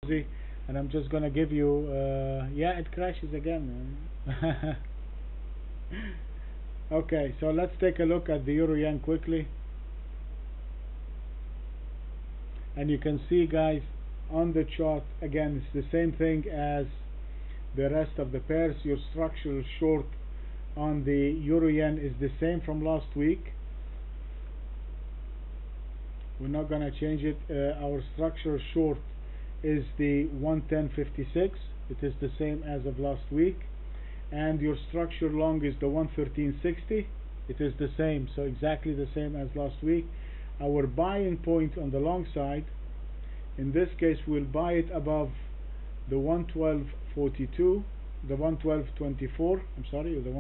and I'm just gonna give you yeah, it crashes again, man. Okay, so let's take a look at the euro yen quickly, and you can see, guys, on the chart again it's the same thing as the rest of the pairs. Your structural short on the euro yen is the same from last week. We're not gonna change it. Our structural short is the 110.56. It is the same as of last week. And your structure long is the 113.60. It is the same, so exactly the same as last week. Our buying point on the long side, in this case we'll buy it above the 112.42, the 112.24, I'm sorry, the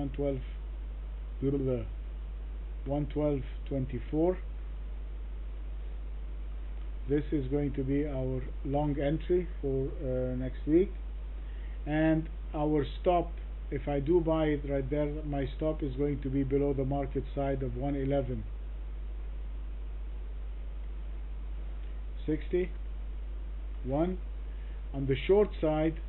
112.24. This is going to be our long entry for next week. And our stop, if I do buy it right there, my stop is going to be below the market side of 111.61. On the short side,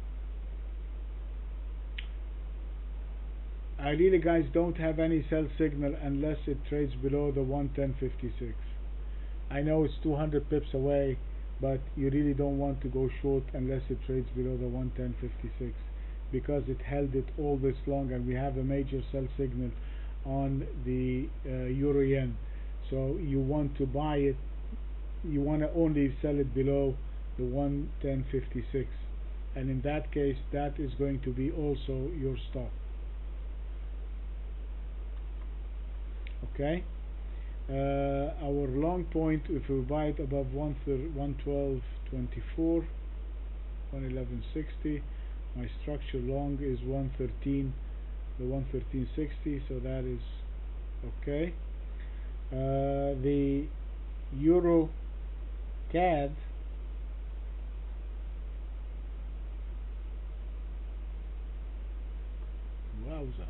I really, guys, don't have any sell signal unless it trades below the 110.56. I know it's 200 pips away, but you really don't want to go short unless it trades below the 110.56, because it held it all this long and we have a major sell signal on the euro yen. So you want to buy it, you want to only sell it below the 110.56, and in that case that is going to be also your stop. Okay, our long point, if we buy it above 112.24, 111.60, my structure long is 113, the 113.60, so that is okay. The euro CAD, wowza,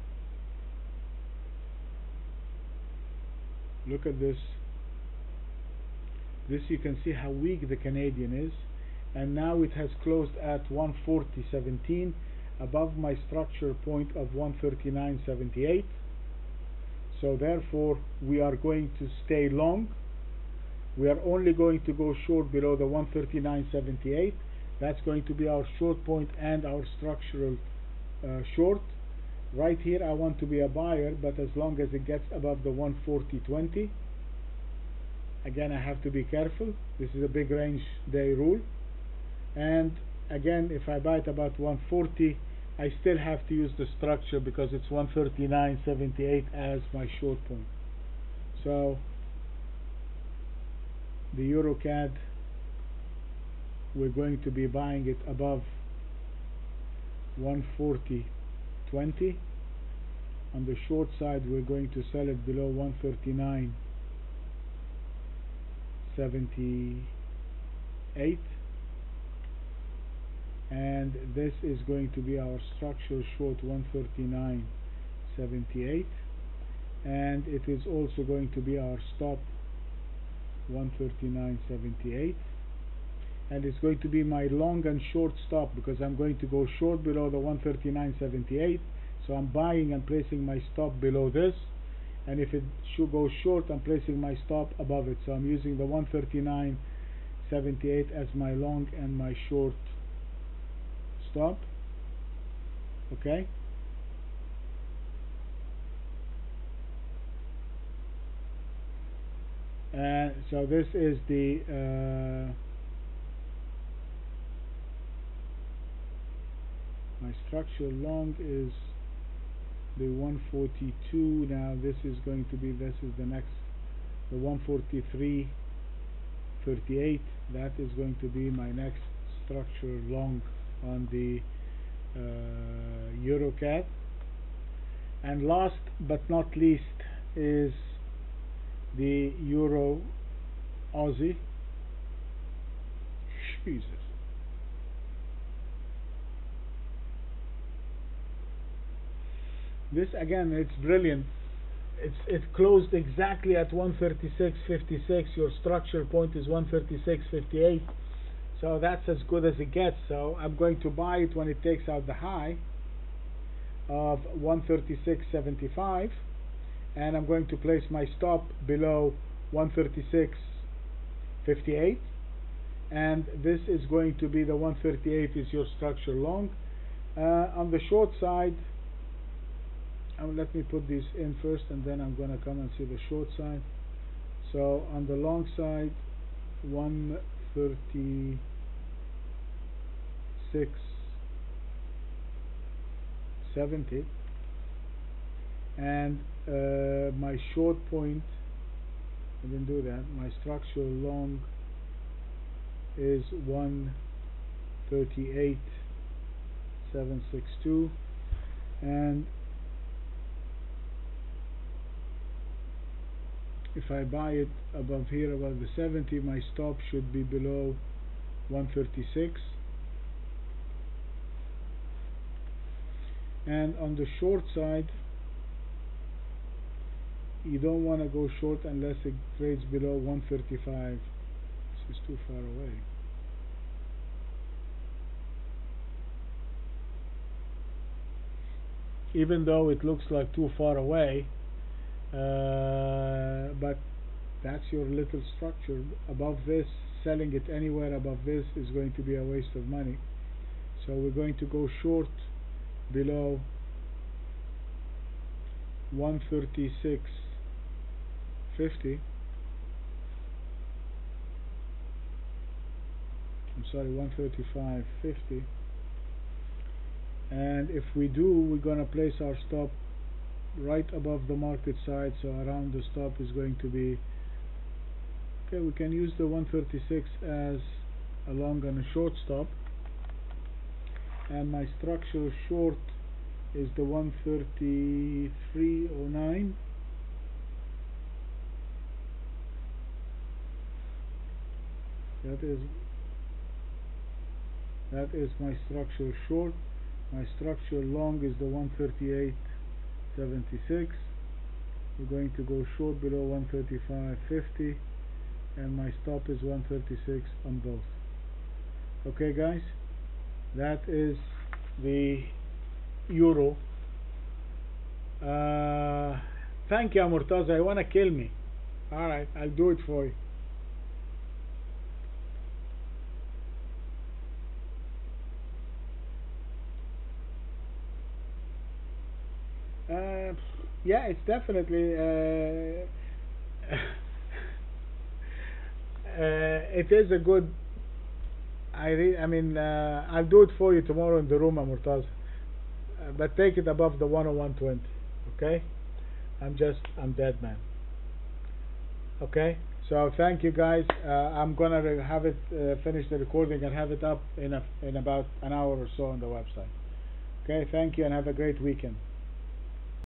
look at this. This, you can see how weak the Canadian is, and now it has closed at 140.17, above my structure point of 139.78. So therefore we are going to stay long. We are only going to go short below the 139.78. That's going to be our short point and our structural short. Right here I want to be a buyer, but as long as it gets above the 140.20, again I have to be careful. This is a big range day rule. And again, if I buy it about 140, I still have to use the structure because it's 139.78 as my short point. So the euro CAD, we're going to be buying it above 140.20. On the short side we're going to sell it below 139.78, and this is going to be our structure short, 139.78, and it is also going to be our stop, 139.78, and it's going to be my long and short stop, because I'm going to go short below the 139.78, so I'm buying and placing my stop below this, and if it should go short, I'm placing my stop above it. So I'm using the 139.78 as my long and my short stop. Okay, and so this is the my structure long is the 142. Now this is going to be, this is the next, the 143.38. that is going to be my next structure long on the euro CAD. And last but not least is the euro Aussie. Jesus. This again, it's brilliant. It closed exactly at 136.56. Your structure point is 136.58. So that's as good as it gets. So I'm going to buy it when it takes out the high of 136.75, and I'm going to place my stop below 136.58, and this is going to be the 138 is your structure long. On the short side, let me put these in first, and then I'm going to come and see the short side. So on the long side, 136.70, and my short point, I didn't do that, my structural long is 138.762, and if I buy it above here, above the 70, my stop should be below 136. And on the short side, you don't want to go short unless it trades below 135. This is too far away. Even though it looks like too far away, but that's your little structure. Above this, selling it anywhere above this is going to be a waste of money. So we're going to go short below 136.50. I'm sorry, 135.50. And if we do, we're going to place our stop right above the market side, so around the stop is going to be okay. We can use the 136 as a long and a short stop, and my structure short is the 133.09. That is my structure short. My structure long is the 138.76. We're going to go short below 135.50, and my stop is 136 on both. Okay guys, that is the euro. Thank you, Murtaza. You want to kill me? Alright, I'll do it for you. Yeah, it's definitely it is a good. I mean, I'll do it for you tomorrow in the room, Murtaz. But take it above the 101.20. Okay? I'm dead, man. Okay? So thank you guys. I'm gonna have it finish the recording and have it up in about an hour or so on the website. Okay? Thank you and have a great weekend.